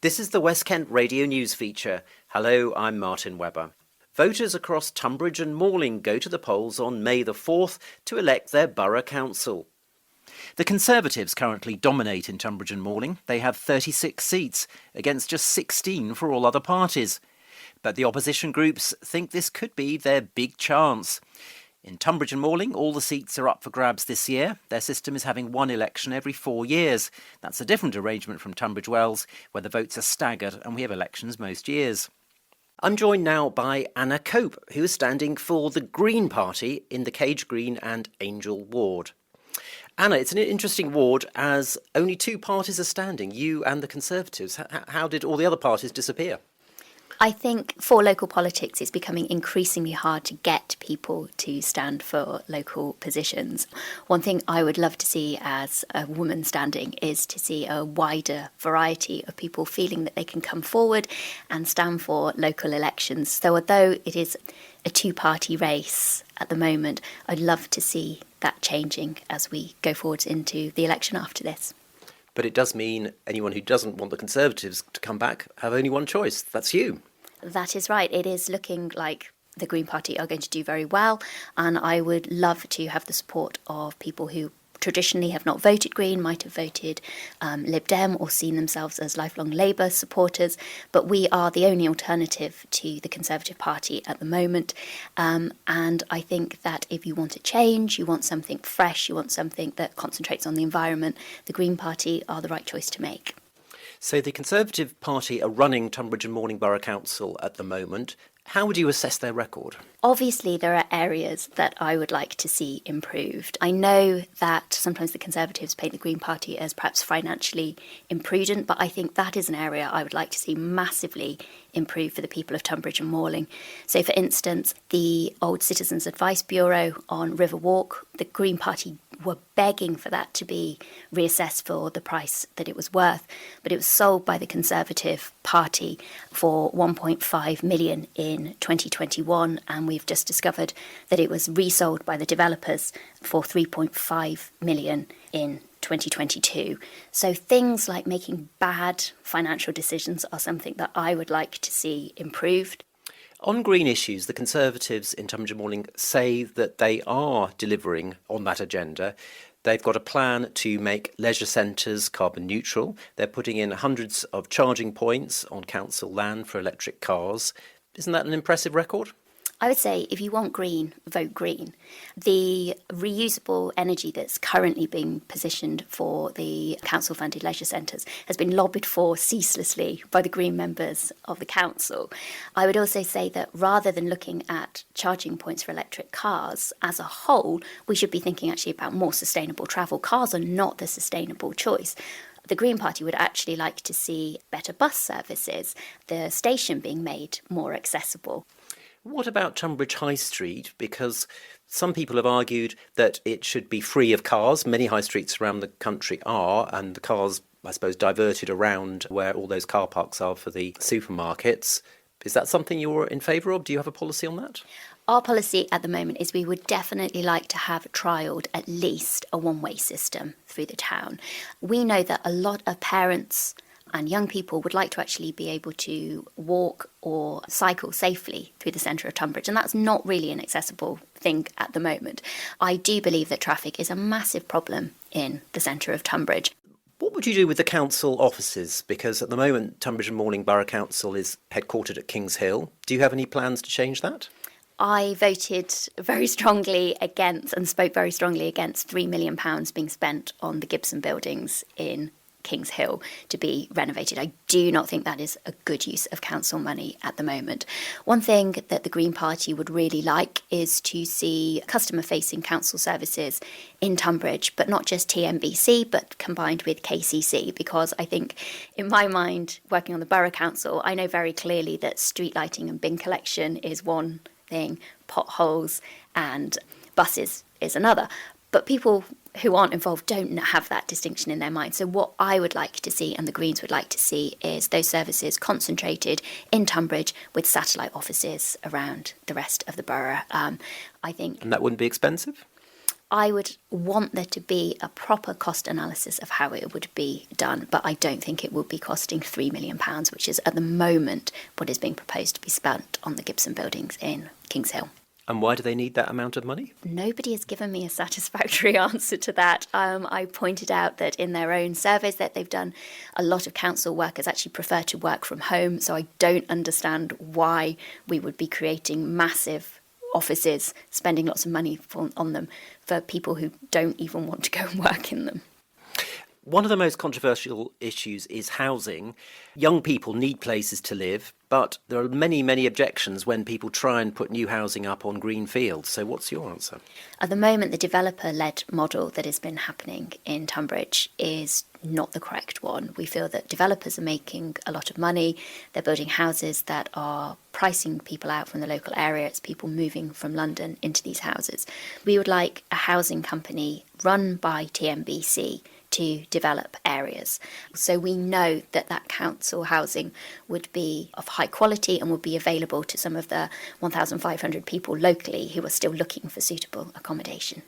This is the West Kent Radio News feature. Hello, I'm Martin Webber. Voters across Tonbridge and Malling go to the polls on May the 4th to elect their borough council. The Conservatives currently dominate in Tonbridge and Malling. They have 36 seats, against just 16 for all other parties. But the opposition groups think this could be their big chance. In Tunbridge and Malling, all the seats are up for grabs this year. Their system is having one election every 4 years. That's a different arrangement from Tunbridge Wells, where the votes are staggered and we have elections most years. I'm joined now by Anna Cope, who is standing for the Green Party in the Cage Green and Angel ward. Anna, it's an interesting ward as only two parties are standing, you and the Conservatives. How did all the other parties disappear? I think for local politics, it's becoming increasingly hard to get people to stand for local positions. One thing I would love to see as a woman standing is to see a wider variety of people feeling that they can come forward and stand for local elections. So although it is a two-party race at the moment, I'd love to see that changing as we go forward into the election after this. But it does mean anyone who doesn't want the Conservatives to come back have only one choice. That's you. That is right. It is looking like the Green Party are going to do very well, and I would love to have the support of people who traditionally have not voted Green, might have voted Lib Dem or seen themselves as lifelong Labour supporters, but we are the only alternative to the Conservative Party at the moment. And I think that if you want a change, you want something fresh, you want something that concentrates on the environment, the Green Party are the right choice to make. So the Conservative Party are running Tonbridge and Malling Borough Council at the moment. How would you assess their record? Obviously, there are areas that I would like to see improved. I know that sometimes the Conservatives paint the Green Party as perhaps financially imprudent, but I think that is an area I would like to see massively improve for the people of Tonbridge and Malling. So, for instance, the old Citizens Advice Bureau on River Walk, the Green Party were begging for that to be reassessed for the price that it was worth, but it was sold by the Conservative Party for 1.5 million in 2021, and we've just discovered that it was resold by the developers for 3.5 million in 2022. So things like making bad financial decisions are something that I would like to see improved. On green issues, the Conservatives in Tunbridge and Malling say that they are delivering on that agenda. They've got a plan to make leisure centres carbon neutral. They're putting in hundreds of charging points on council land for electric cars. Isn't that an impressive record? I would say if you want green, vote green. The reusable energy that's currently being positioned for the council-funded leisure centres has been lobbied for ceaselessly by the Green members of the council. I would also say that rather than looking at charging points for electric cars as a whole, we should be thinking actually about more sustainable travel. Cars are not the sustainable choice. The Green Party would actually like to see better bus services, the station being made more accessible. What about Tunbridge High Street? Because some people have argued that it should be free of cars. Many high streets around the country are, and the cars, I suppose, diverted around where all those car parks are for the supermarkets. Is that something you're in favour of? Do you have a policy on that? Our policy at the moment is we would definitely like to have trialled at least a one-way system through the town. We know that a lot of parents and young people would like to actually be able to walk or cycle safely through the centre of Tonbridge, and that's not really an accessible thing at the moment. I do believe that traffic is a massive problem in the centre of Tonbridge. What would you do with the council offices? Because at the moment, Tonbridge and Malling Borough Council is headquartered at Kings Hill. Do you have any plans to change that? I voted very strongly against and spoke very strongly against £3 million being spent on the Gibson buildings in Kings Hill to be renovated. I do not think that is a good use of council money at the moment. One thing that the Green Party would really like is to see customer-facing council services in Tonbridge, but not just TNBC, but combined with KCC, because I think, in my mind, working on the Borough Council, I know very clearly that street lighting and bin collection is one thing, potholes and buses is another. But people who aren't involved don't have that distinction in their mind. So what I would like to see, and the Greens would like to see, is those services concentrated in Tunbridge with satellite offices around the rest of the borough. I think. And that wouldn't be expensive? I would want there to be a proper cost analysis of how it would be done, but I don't think it would be costing £3 million, which is at the moment what is being proposed to be spent on the Gibson buildings in Kings Hill. And why do they need that amount of money? Nobody has given me a satisfactory answer to that. I pointed out that in their own surveys that they've done, a lot of council workers actually prefer to work from home, so I don't understand why we would be creating massive offices, spending lots of money on them for people who don't even want to go and work in them. One of the most controversial issues is housing. Young people need places to live, but there are many, many objections when people try and put new housing up on green fields. So what's your answer? At the moment, the developer-led model that has been happening in Tonbridge is not the correct one. We feel that developers are making a lot of money. They're building houses that are pricing people out from the local area. It's people moving from London into these houses. We would like a housing company run by TNBC to develop areas. So we know that that council housing would be of high quality and would be available to some of the 1,500 people locally who are still looking for suitable accommodation.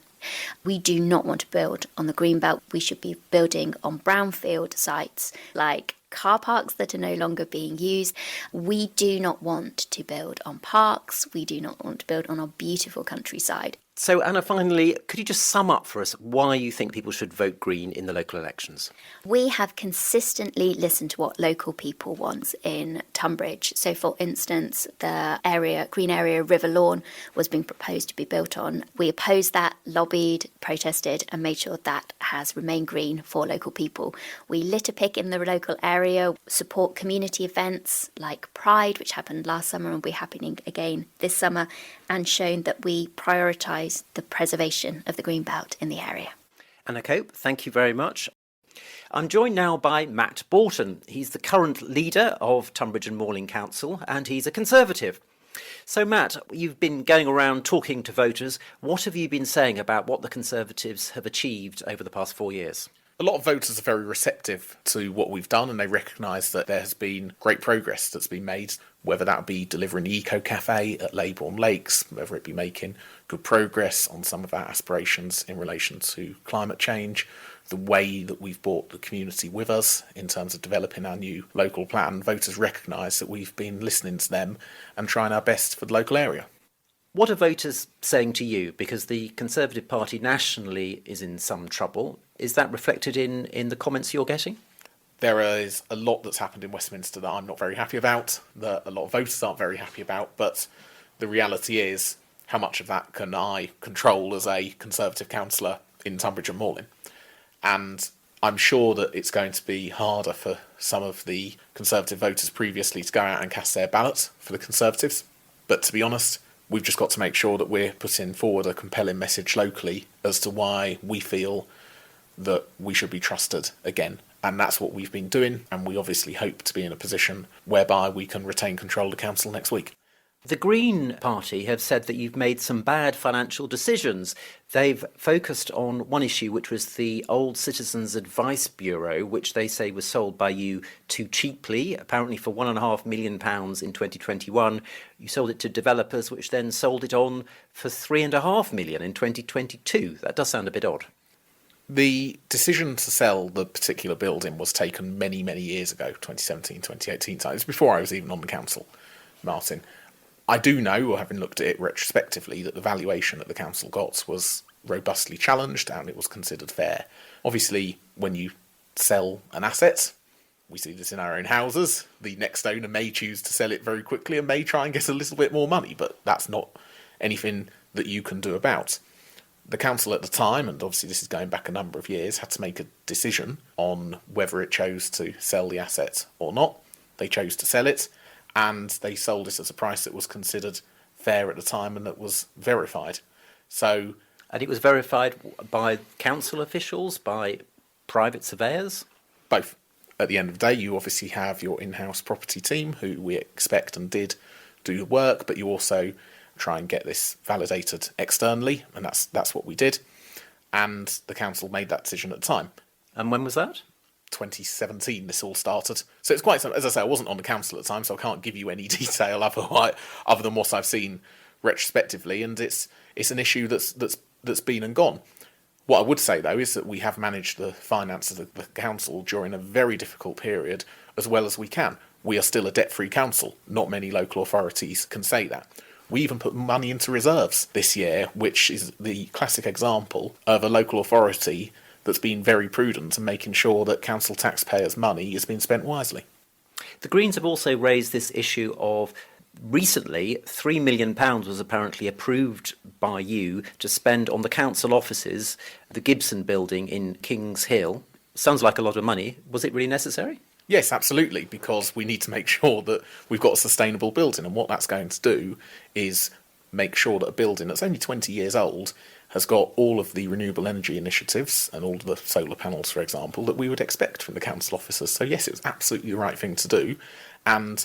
We do not want to build on the greenbelt. We should be building on brownfield sites like car parks that are no longer being used. We do not want to build on parks. We do not want to build on our beautiful countryside. So, Anna, finally, could you just sum up for us why you think people should vote Green in the local elections? We have consistently listened to what local people want in Tunbridge. So, for instance, the green area River Lawn was being proposed to be built on. We opposed that, lobbied, protested and made sure that has remained green for local people. We litter pick in the local area, support community events like Pride, which happened last summer and will be happening again this summer, and shown that we prioritise the preservation of the green belt in the area. Anna Cope, thank you very much. I'm joined now by Matt Boughton. He's the current leader of Tonbridge and Malling Council, and he's a Conservative. So, Matt, you've been going around talking to voters. What have you been saying about what the Conservatives have achieved over the past 4 years? A lot of voters are very receptive to what we've done, and they recognise that there has been great progress that's been made, whether that be delivering the Eco Cafe at Lib Lakes, whether it be making good progress on some of our aspirations in relation to climate change, the way that we've brought the community with us in terms of developing our new local plan. Voters recognise that we've been listening to them and trying our best for the local area. What are voters saying to you? Because the Conservative Party nationally is in some trouble. Is that reflected in the comments you're getting? There is a lot that's happened in Westminster that I'm not very happy about, that a lot of voters aren't very happy about, but the reality is, how much of that can I control as a Conservative councillor in Tonbridge and Malling? And I'm sure that it's going to be harder for some of the Conservative voters previously to go out and cast their ballot for the Conservatives. But to be honest, we've just got to make sure that we're putting forward a compelling message locally as to why we feel that we should be trusted again. And that's what we've been doing, and we obviously hope to be in a position whereby we can retain control of the council next week. The Green Party have said that you've made some bad financial decisions. They've focused on one issue, which was the old Citizens Advice Bureau, which they say was sold by you too cheaply, apparently for £1.5 million in 2021. You sold it to developers, which then sold it on for £3.5 million in 2022. That does sound a bit odd. The decision to sell the particular building was taken many, many years ago, 2017, 2018 times, before I was even on the council, Martin. I do know, or having looked at it retrospectively, that the valuation that the council got was robustly challenged and it was considered fair. Obviously, when you sell an asset, we see this in our own houses, the next owner may choose to sell it very quickly and may try and get a little bit more money, but that's not anything that you can do about. The council at the time, and obviously this is going back a number of years, had to make a decision on whether it chose to sell the asset or not. They chose to sell it, and they sold it at a price that was considered fair at the time and that was verified. And it was verified by council officials, by private surveyors? Both. At the end of the day, you obviously have your in-house property team who we expect and did do the work, but you also try and get this validated externally, and that's what we did. And the council made that decision at the time. And when was that? 2017 this all started. So it's quite, as I say, I wasn't on the council at the time, so I can't give you any detail other than what I've seen retrospectively, and it's an issue that's that's been and gone. What I would say, though, is that we have managed the finances of the council during a very difficult period as well as we can. We are still a debt-free council. Not many local authorities can say that. We even put money into reserves this year, which is the classic example of a local authority that's been very prudent in making sure that council taxpayers' money is being spent wisely. The Greens have also raised this issue of recently £3 million was apparently approved by you to spend on the council offices, the Gibson building in Kings Hill. Sounds like a lot of money. Was it really necessary? Yes, absolutely, because we need to make sure that we've got a sustainable building, and what that's going to do is make sure that a building that's only 20 years old has got all of the renewable energy initiatives and all of the solar panels, for example, that we would expect from the council officers. So yes, it was absolutely the right thing to do, and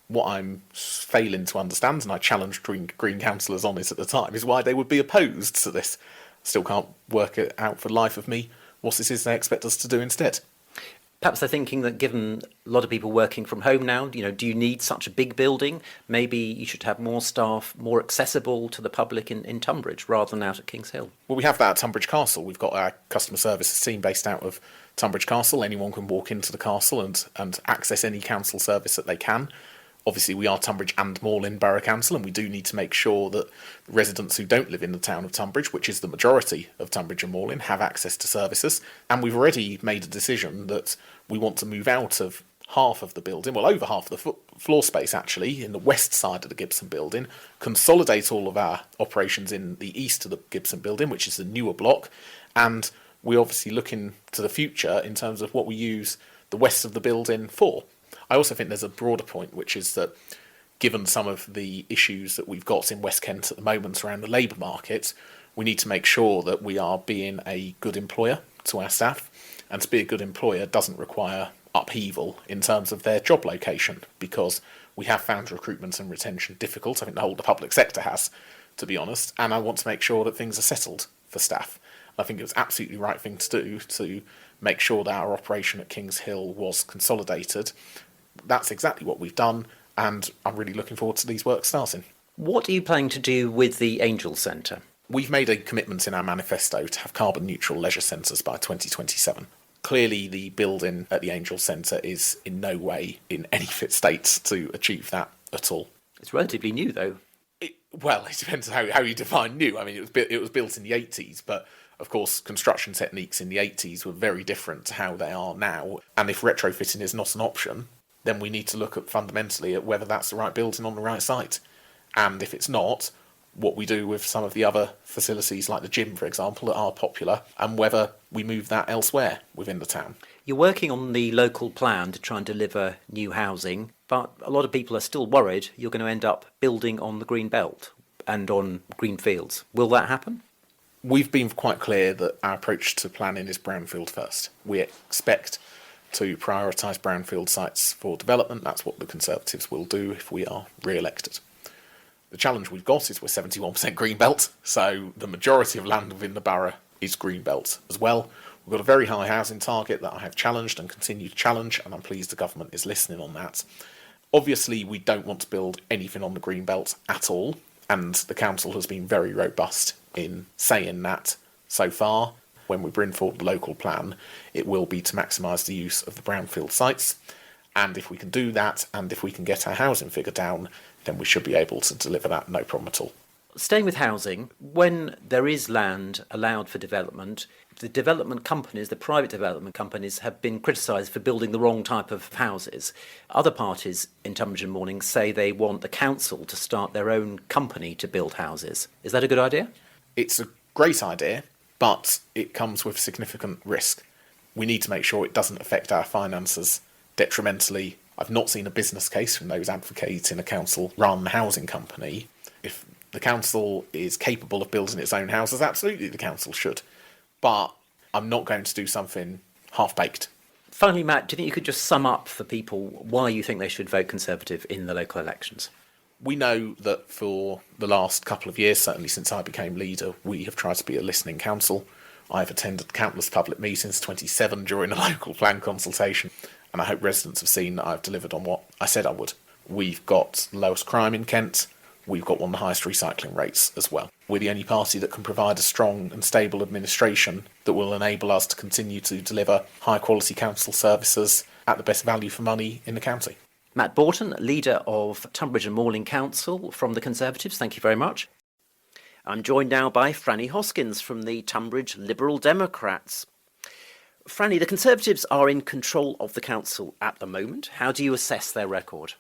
what I'm failing to understand, and I challenged Green councillors on this at the time, is why they would be opposed to this. Still can't work it out for the life of me what it is they expect us to do instead. Perhaps they're thinking that given a lot of people working from home now, do you need such a big building? Maybe you should have more staff, more accessible to the public in Tonbridge rather than out at Kings Hill. Well, we have that at Tunbridge Castle. We've got our customer services team based out of Tunbridge Castle. Anyone can walk into the castle and access any council service that they can. Obviously, we are Tonbridge and Malling Borough Council, and we do need to make sure that residents who don't live in the town of Tonbridge, which is the majority of Tonbridge and Malling, have access to services. And we've already made a decision that we want to move out of half of the building, well, over half of the floor space, actually, in the west side of the Gibson building, consolidate all of our operations in the east of the Gibson building, which is the newer block, and we're obviously looking to the future in terms of what we use the west of the building for. I also think there's a broader point, which is that given some of the issues that we've got in West Kent at the moment around the labour market, we need to make sure that we are being a good employer to our staff. And to be a good employer doesn't require upheaval in terms of their job location, because we have found recruitment and retention difficult. I think the whole of the public sector has, to be honest. And I want to make sure that things are settled for staff. I think it was absolutely the right thing to do to make sure that our operation at Kings Hill was consolidated. That's exactly what we've done, and I'm really looking forward to these works starting. What are you planning to do with the Angel Centre? We've made a commitment in our manifesto to have carbon neutral leisure centres by 2027. Clearly, the building at the Angel Centre is in no way in any fit state to achieve that at all. It's relatively new, though. It depends on how you define new. I mean, it was built in the 80s, but of course, construction techniques in the 80s were very different to how they are now. And if retrofitting is not an option, then we need to look at fundamentally at whether that's the right building on the right site. And if it's not, what we do with some of the other facilities like the gym, for example, that are popular, and whether we move that elsewhere within the town. You're working on the local plan to try and deliver new housing, but a lot of people are still worried you're going to end up building on the green belt and on green fields. Will that happen? We've been quite clear that our approach to planning is brownfield first. We expect to prioritise brownfield sites for development. That's what the Conservatives will do if we are re-elected. The challenge we've got is we're 71% green belt, so the majority of land within the borough is green belt as well. We've got a very high housing target that I have challenged and continue to challenge, and I'm pleased the government is listening on that. Obviously, we don't want to build anything on the green belt at all, and the council has been very robust in saying that so far. When we bring forward the local plan, it will be to maximise the use of the brownfield sites. And if we can do that, and if we can get our housing figure down, then we should be able to deliver that no problem at all. Staying with housing, when there is land allowed for development, the development companies, the private development companies, have been criticised for building the wrong type of houses. Other parties in Tunbridge and Malling say they want the council to start their own company to build houses. Is that a good idea? It's a great idea, but it comes with significant risk. We need to make sure it doesn't affect our finances detrimentally. I've not seen a business case from those advocating a council-run housing company. If the council is capable of building its own houses, absolutely the council should. But I'm not going to do something half-baked. Finally, Matt, do you think you could just sum up for people why you think they should vote Conservative in the local elections? We know that for the last couple of years, certainly since I became leader, we have tried to be a listening council. I've attended countless public meetings, 27 during a local plan consultation, and I hope residents have seen that I've delivered on what I said I would. We've got the lowest crime in Kent, we've got one of the highest recycling rates as well. We're the only party that can provide a strong and stable administration that will enable us to continue to deliver high-quality council services at the best value for money in the county. Matt Boughton, leader of Tunbridge and Malling Council from the Conservatives, thank you very much. I'm joined now by Frani Hoskins from the Tonbridge Liberal Democrats. Frani, the Conservatives are in control of the council at the moment. How do you assess their record?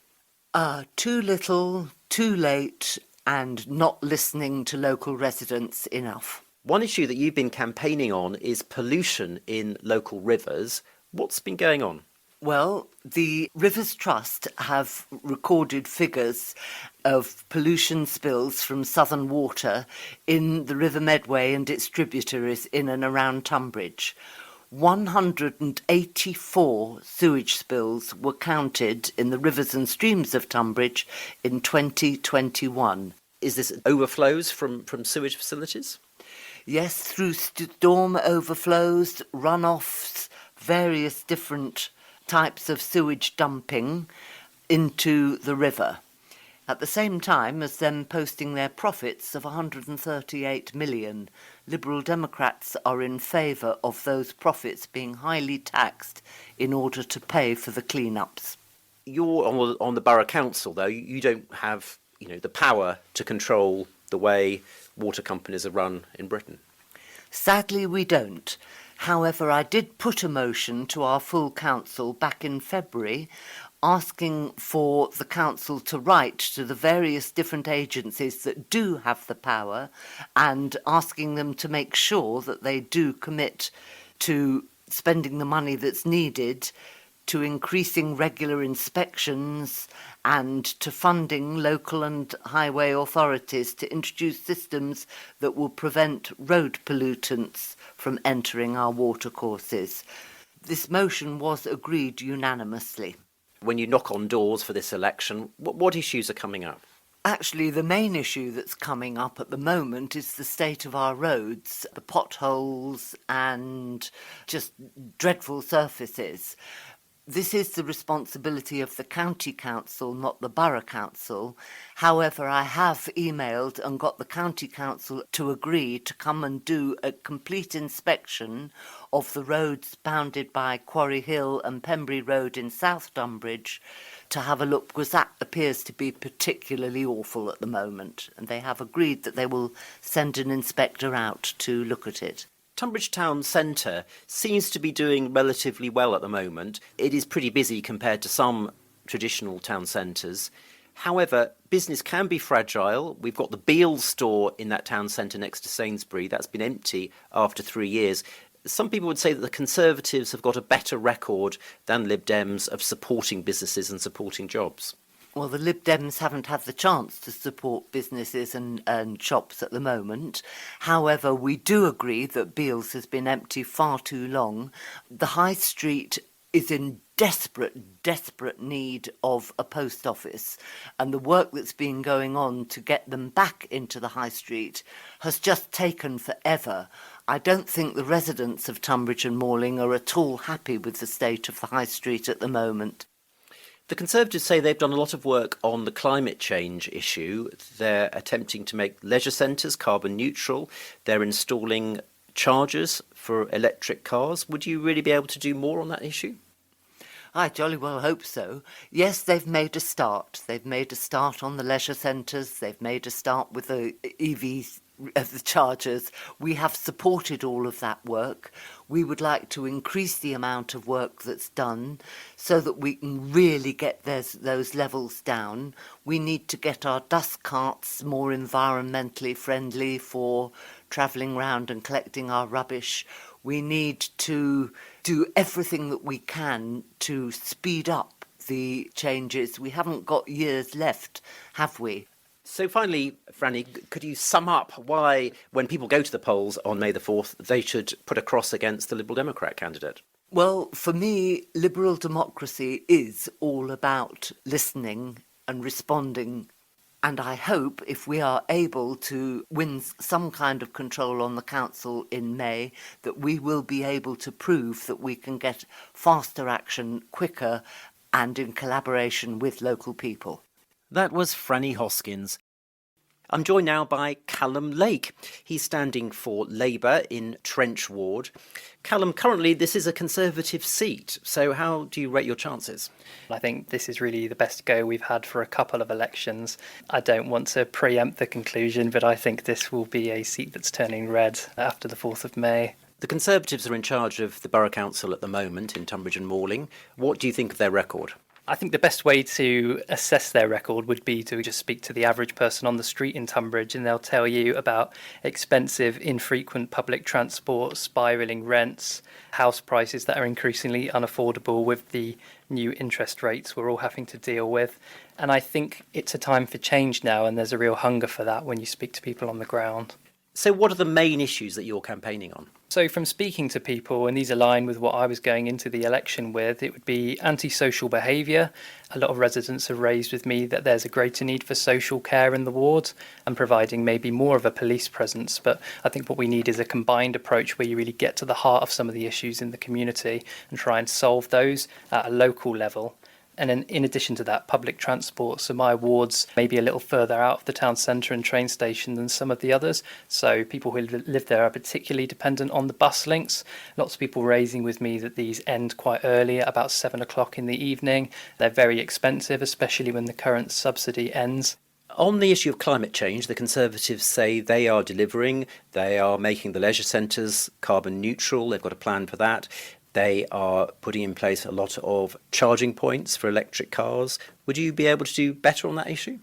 Too little, too late, and not listening to local residents enough. One issue that you've been campaigning on is pollution in local rivers. What's been going on? Well, the Rivers Trust have recorded figures of pollution spills from southern water in the River Medway and its tributaries in and around Tunbridge. 184 sewage spills were counted in the rivers and streams of Tunbridge in 2021. Is this overflows from sewage facilities? Yes, through storm overflows, runoffs, various different types of sewage dumping into the river. At the same time as them posting their profits of 138 million, Liberal Democrats are in favour of those profits being highly taxed in order to pay for the clean-ups. You're on the Borough Council, though. You don't have, the power to control the way water companies are run in Britain. Sadly, we don't. However, I did put a motion to our full council back in February asking for the council to write to the various different agencies that do have the power and asking them to make sure that they do commit to spending the money that's needed, to increasing regular inspections and to funding local and highway authorities to introduce systems that will prevent road pollutants from entering our watercourses. This motion was agreed unanimously. When you knock on doors for this election, what issues are coming up? Actually, the main issue that's coming up at the moment is the state of our roads, the potholes and just dreadful surfaces. This is the responsibility of the county council, not the borough council. However, I have emailed and got the county council to agree to come and do a complete inspection of the roads bounded by Quarry Hill and Pembury Road in South Tunbridge to have a look, because that appears to be particularly awful at the moment. And they have agreed that they will send an inspector out to look at it. Tunbridge Town Centre seems to be doing relatively well at the moment. It is pretty busy compared to some traditional town centres. However, business can be fragile. We've got the Beale store in that town centre next to Sainsbury. That's been empty after 3 years. Some people would say that the Conservatives have got a better record than Lib Dems of supporting businesses and supporting jobs. Well, the Lib Dems haven't had the chance to support businesses and shops at the moment. However, we do agree that Beale's has been empty far too long. The High Street is in desperate need of a post office, and the work that's been going on to get them back into the High Street has just taken forever. I don't think the residents of Tunbridge and Malling are at all happy with the state of the High Street at the moment. The Conservatives say they've done a lot of work on the climate change issue. They're attempting to make leisure centres carbon neutral. They're installing chargers for electric cars. Would you really be able to do more on that issue? I jolly well hope so. Yes, they've made a start. They've made a start on the leisure centres. They've made a start with the EVs, the chargers. We have supported all of that work. We would like to increase the amount of work that's done so that we can really get those levels down. We need to get our dust carts more environmentally friendly for travelling round and collecting our rubbish. We need to do everything that we can to speed up the changes. We haven't got years left, have we? So finally, Frani, could you sum up why, when people go to the polls on May the 4th, they should put a cross against the Liberal Democrat candidate? Well, for me, liberal democracy is all about listening and responding. And I hope if we are able to win some kind of control on the council in May, that we will be able to prove that we can get faster action quicker and in collaboration with local people. That was Frani Hoskins, I'm joined now by Callum Lake. He's standing for Labour in Trench Ward. Callum, currently this is a Conservative seat, so how do you rate your chances? I think this is really the best go we've had for a couple of elections. I don't want to preempt the conclusion, but I think this will be a seat that's turning red after the 4th of May. The Conservatives are in charge of the Borough Council at the moment in Tunbridge and Malling. What do you think of their record? I think the best way to assess their record would be to just speak to the average person on the street in Tonbridge, and they'll tell you about expensive, infrequent public transport, spiralling rents, house prices that are increasingly unaffordable with the new interest rates we're all having to deal with. And I think it's a time for change now, and there's a real hunger for that when you speak to people on the ground. So what are the main issues that you're campaigning on? So from speaking to people, and these align with what I was going into the election with, it would be antisocial behaviour. A lot of residents have raised with me that there's a greater need for social care in the ward and providing maybe more of a police presence. But I think what we need is a combined approach where you really get to the heart of some of the issues in the community and try and solve those at a local level. And then in addition to that, public transport. So my ward's maybe a little further out of the town centre and train station than some of the others. So people who live there are particularly dependent on the bus links. Lots of people raising with me that these end quite early, at about 7 o'clock in the evening. They're very expensive, especially when the current subsidy ends. On the issue of climate change, the Conservatives say they are delivering. They are making the leisure centres carbon neutral. They've got a plan for that. They are putting in place a lot of charging points for electric cars. Would you be able to do better on that issue?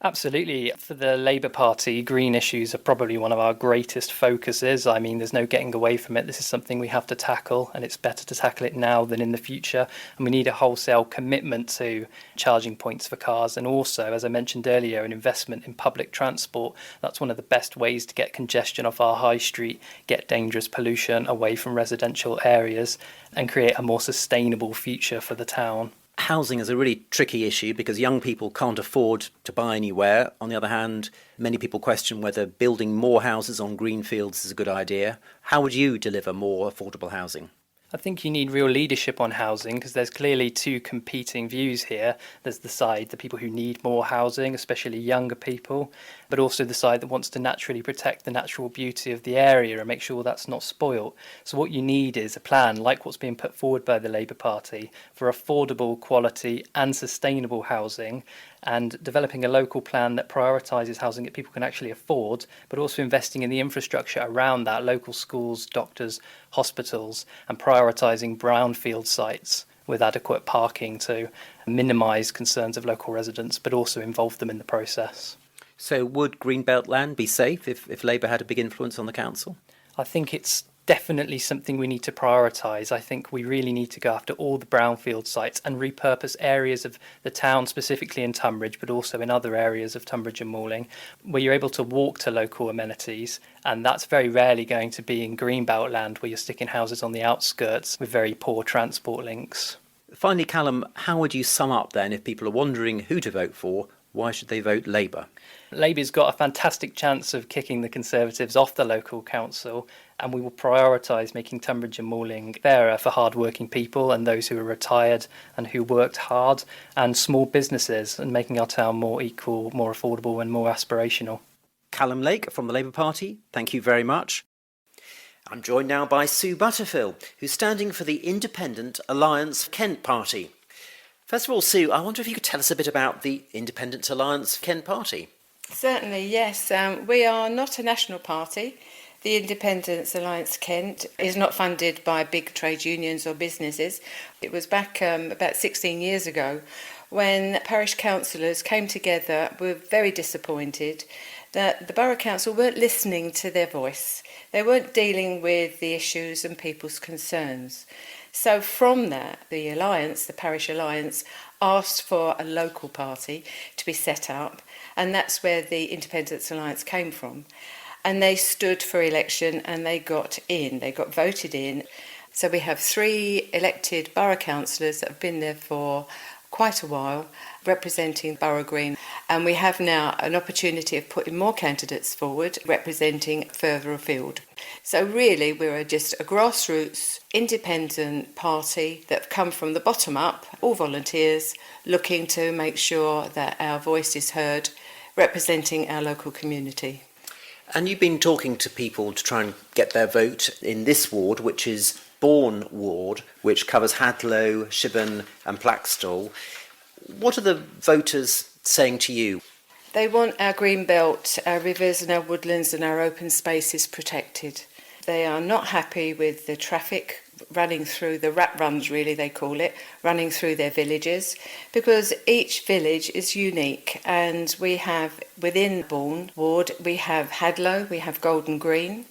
Absolutely. For the Labour Party, green issues are probably one of our greatest focuses. I mean, there's no getting away from it. This is something we have to tackle, and it's better to tackle it now than in the future. And we need a wholesale commitment to charging points for cars, and also, as I mentioned earlier, an investment in public transport. That's one of the best ways to get congestion off our high street, get dangerous pollution away from residential areas, and create a more sustainable future for the town. Housing is a really tricky issue because young people can't afford to buy anywhere. On the other hand, many people question whether building more houses on green fields is a good idea. How would you deliver more affordable housing? I think you need real leadership on housing because there's clearly two competing views here. There's the side, the people who need more housing, especially younger people, but also the side that wants to naturally protect the natural beauty of the area and make sure that's not spoilt. So what you need is a plan like what's being put forward by the Labour Party for affordable, quality and sustainable housing, and developing a local plan that prioritises housing that people can actually afford, but also investing in the infrastructure around that, local schools, doctors, hospitals, and prioritising brownfield sites with adequate parking to minimise concerns of local residents, but also involve them in the process. So would Greenbelt land be safe if Labour had a big influence on the council? I think it's definitely something we need to prioritise. I think we really need to go after all the brownfield sites and repurpose areas of the town, specifically in Tonbridge, but also in other areas of Tonbridge and Malling, where you're able to walk to local amenities. And that's very rarely going to be in Greenbelt land, where you're sticking houses on the outskirts with very poor transport links. Finally, Callum, how would you sum up then, if people are wondering who to vote for, why should they vote Labour? Labour's got a fantastic chance of kicking the Conservatives off the local council, and we will prioritise making Tunbridge and Malling fairer for hard-working people and those who are retired and who worked hard, and small businesses, and making our town more equal, more affordable and more aspirational. Callum Lake from the Labour Party, thank you very much. I'm joined now by Sue Butterfill, who's standing for the Independent Alliance Kent Party. First of all, Sue, I wonder if you could tell us a bit about the Independent Alliance Kent Party. Certainly, yes. We are not a national party. The Independence Alliance Kent is not funded by big trade unions or businesses. It was back about 16 years ago when parish councillors came together, were very disappointed that the Borough Council weren't listening to their voice. They weren't dealing with the issues and people's concerns. So from that, the Alliance, the Parish Alliance, asked for a local party to be set up, and that's where the Independence Alliance came from. And they stood for election and they got in, they got voted in. So we have 3 elected borough councillors that have been there for quite a while, representing Borough Green. And we have now an opportunity of putting more candidates forward, representing further afield. So really, we're just a grassroots, independent party that have come from the bottom up, all volunteers, looking to make sure that our voice is heard representing our local community. And you've been talking to people to try and get their vote in this ward, which is Bourne ward, which covers Hadlow, Shibburn and Blackstall. What are the voters saying to you? They want our green belt, our rivers and our woodlands and our open spaces protected. They are not happy with the traffic running through, the rat runs really they call it, running through their villages, because each village is unique, and we have within Bourne ward, we have Hadlow, we have Golden Green,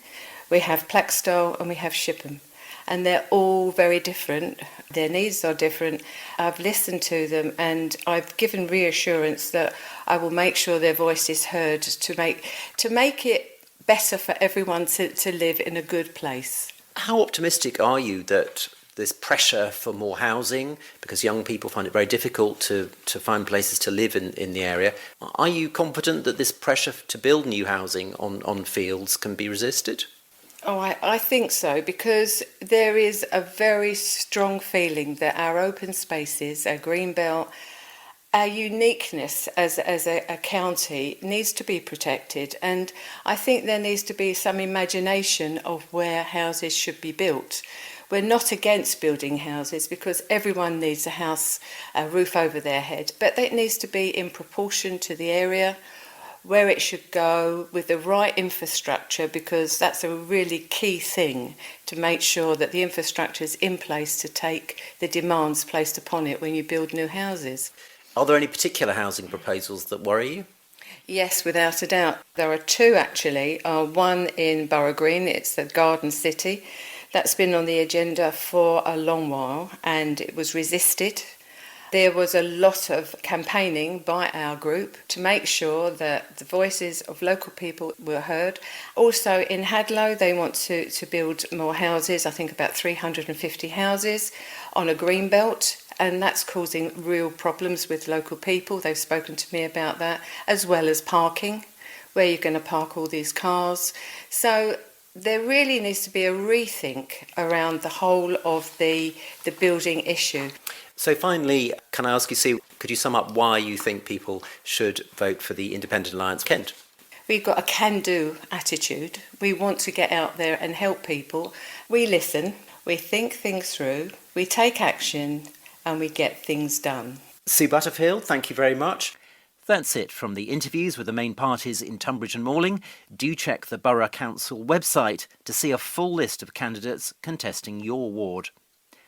we have Blackstall and we have Shibburn. And they're all very different. Their needs are different. I've listened to them and I've given reassurance that I will make sure their voice is heard to make it better for everyone to live in a good place. How optimistic are you that there's pressure for more housing, because young people find it very difficult to find places to live in the area? Are you confident that this pressure to build new housing on fields can be resisted? Oh, I think so, because there is a very strong feeling that our open spaces, our green belt, our uniqueness as a county needs to be protected, and I think there needs to be some imagination of where houses should be built. We're not against building houses because everyone needs a house, a roof over their head, but it needs to be in proportion to the area, where it should go, with the right infrastructure, because that's a really key thing to make sure that the infrastructure is in place to take the demands placed upon it when you build new houses. Are there any particular housing proposals that worry you? Yes, without a doubt. There are two actually. One in Borough Green, it's the Garden City. That's been on the agenda for a long while and it was resisted. There was a lot of campaigning by our group to make sure that the voices of local people were heard. Also in Hadlow, they want to build more houses, I think about 350 houses on a green belt, and that's causing real problems with local people. They've spoken to me about that, as well as parking, where you're going to park all these cars. So there really needs to be a rethink around the whole of the building issue. So finally, can I ask you, Sue, could you sum up why you think people should vote for the Independent Alliance Kent? We've got a can-do attitude. We want to get out there and help people. We listen, we think things through, we take action and we get things done. Sue Butterfill, thank you very much. That's it from the interviews with the main parties in Tunbridge and Malling. Do check the Borough Council website to see a full list of candidates contesting your ward.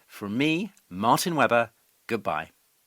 From me, Martin Webber, goodbye.